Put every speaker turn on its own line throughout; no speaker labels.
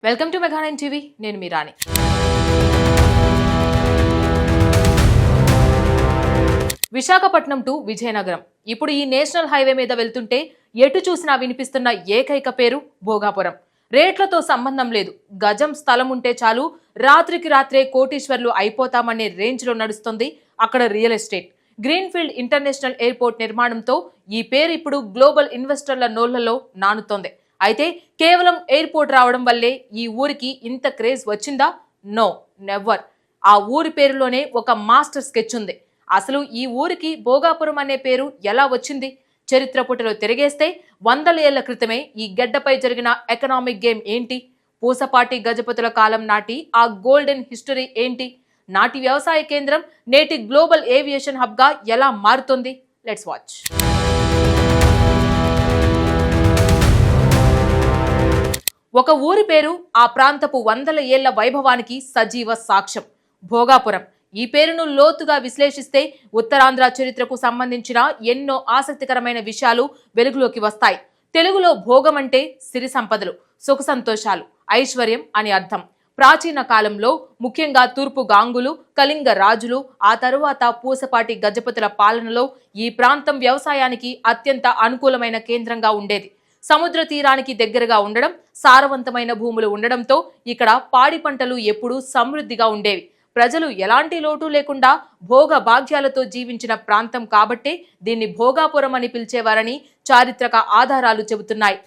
Welcome to మెగా9 TV. నేను మీ రాణి. విశాఖపట్నం టు విజయనగరం. ఇప్పుడు ఈ నేషనల్ హైవే మీద వెళ్తుంటే ఎటు చూసినా వినిపిస్తున్న ఏకైక పేరు భోగాపురం. రేట్లతో సంబంధం లేదు, గజం స్థలం ఉంటే చాలు రాత్రికి రాత్రే కోటీశ్వర్లు అయిపోతామనే రేంజ్ లో నడుస్తుంది అక్కడ real estate. Greenfield international airport నిర్మాణంతో ఈ పేరు ఇప్పుడు గ్లోబల్ ఇన్వెస్టర్ల నోళ్లలో నానుతోంది. అయితే కేవలం ఎయిర్పోర్ట్ రావడం వల్లే ఈ ఊరికి ఇంత క్రేజ్ వచ్చిందా? No, never. ఆ ఊరి పేరులోనే ఒక మాస్టర్ స్కెచ్ ఉంది. అసలు ఈ ఊరికి భోగాపురం అనే పేరు ఎలా వచ్చింది? చరిత్ర పుటలో తిరిగేస్తే వందల ఏళ్ల క్రితమే ఈ గడ్డపై జరిగిన ఎకనామిక్ గేమ్ ఏంటి? పూసపాటి గజపతుల కాలం నాటి ఆ గోల్డెన్ హిస్టరీ ఏంటి? నాటి వ్యవసాయ కేంద్రం నేటి గ్లోబల్ ఏవియేషన్ హబ్ గా ఎలా మారుతుంది? Let's watch. ఒక ఊరి పేరు ఆ ప్రాంతపు వందల ఏళ్ల వైభవానికి సజీవ సాక్ష్యం. భోగాపురం. ఈ పేరును లోతుగా విశ్లేషిస్తే ఉత్తరాంధ్ర చరిత్రకు సంబంధించిన ఎన్నో ఆసక్తికరమైన విషయాలు వెలుగులోకి వస్తాయి. తెలుగులో భోగం అంటే సిరి సంపదలు, సుఖ సంతోషాలు, ఐశ్వర్యం అని అర్థం. ప్రాచీన కాలంలో ముఖ్యంగా తూర్పు గాంగులు, కళింగ రాజులు, ఆ తరువాత పూసపాటి గజపతుల పాలనలో ఈ ప్రాంతం వ్యవసాయానికి అత్యంత అనుకూలమైన కేంద్రంగా ఉండేది. సముద్ర తీరానికి దగ్గరగా ఉండడం, సారవంతమైన భూములు ఉండడంతో ఇక్కడ పాడి పంటలు ఎప్పుడూ సమృద్ధిగా ఉండేవి. ప్రజలు ఎలాంటి లోటు లేకుండా భోగ భాగ్యాలతో జీవించిన ప్రాంతం కాబట్టే దీన్ని భోగాపురం అని పిలిచేవారని చారిత్రక ఆధారాలు చెబుతున్నాయి.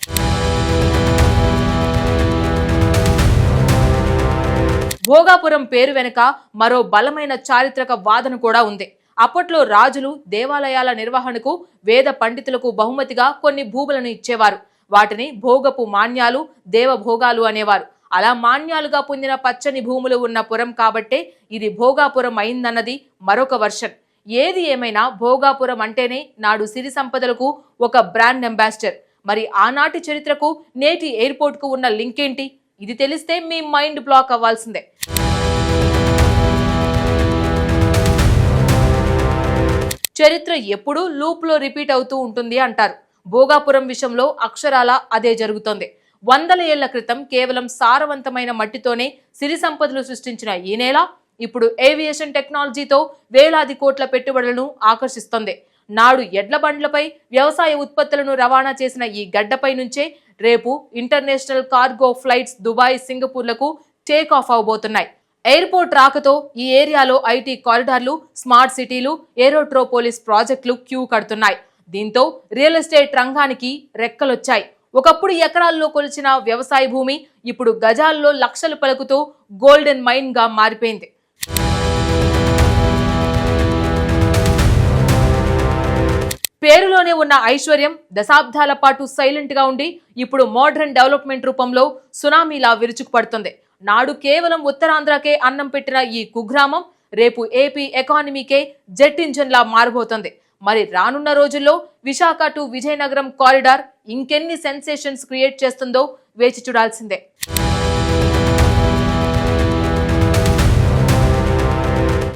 భోగాపురం పేరు వెనుక మరో బలమైన చారిత్రక వాదన కూడా ఉంది. అప్పట్లో రాజులు దేవాలయాల నిర్వహణకు వేద పండితులకు బహుమతిగా కొన్ని భూములను ఇచ్చేవారు. వాటిని భోగపు మాన్యాలు, దేవభోగాలు అనేవారు. అలా మాన్యాలుగా పొందిన పచ్చని భూములు ఉన్న పురం కాబట్టే ఇది భోగాపురం అయిందన్నది మరొక వర్షన్. ఏది ఏమైనా భోగాపురం అంటేనే నాడు సిరి సంపదలకు ఒక బ్రాండ్ అంబాసిడర్. మరి ఆనాటి చరిత్రకు నేటి ఎయిర్పోర్ట్ కు ఉన్న లింక్ ఏంటి? ఇది తెలిస్తే మీ మైండ్ బ్లాక్ అవ్వాల్సిందే. చరిత్ర ఎప్పుడూ లూప్ లో రిపీట్ అవుతూ ఉంటుంది అంటారు. భోగాపురం విషయంలో అక్షరాల అదే జరుగుతోంది. వందల ఏళ్ల క్రితం కేవలం సారవంతమైన మట్టితోనే సిరి సంపదలు సృష్టించిన ఈ నేల ఇప్పుడు ఏవియేషన్ టెక్నాలజీతో వేలాది కోట్ల పెట్టుబడులను ఆకర్షిస్తోంది. నాడు ఎడ్ల బండ్లపై వ్యవసాయ ఉత్పత్తులను రవాణా చేసిన ఈ గడ్డపై నుంచే రేపు ఇంటర్నేషనల్ కార్గో ఫ్లైట్స్ దుబాయ్, సింగపూర్లకు టేక్ ఆఫ్ అవబోతున్నాయి. ఎయిర్పోర్ట్ రాకతో ఈ ఏరియాలో ఐటీ కారిడార్లు, స్మార్ట్ సిటీలు, ఏరోట్రోపోలిస్ ప్రాజెక్టులు క్యూ కడుతున్నాయి. దీంతో రియల్ ఎస్టేట్ రంగానికి రెక్కలొచ్చాయి. ఒకప్పుడు ఎకరాల్లో కొలిచిన వ్యవసాయ భూమి ఇప్పుడు గజాల్లో లక్షలు పలుకుతూ గోల్డెన్ మైన్ గా మారిపోయింది. పేరులోనే ఉన్న ఐశ్వర్యం దశాబ్దాల పాటు సైలెంట్ గా ఉండి ఇప్పుడు మోడర్న్ డెవలప్మెంట్ రూపంలో సునామీలా విరుచుకుపడుతుంది. నాడు కేవలం ఉత్తరాంధ్రకే అన్నం పెట్టిన ఈ కుగ్రామం రేపు ఏపీ ఎకానమీకే జెట్ ఇంజన్ లా మారబోతుంది. మరి రానున్న రోజుల్లో విశాఖ టు విజయనగరం కారిడార్ ఇంకెన్ని సెన్సేషన్స్ క్రియేట్ చేస్తుందో వేచి చూడాల్సిందే.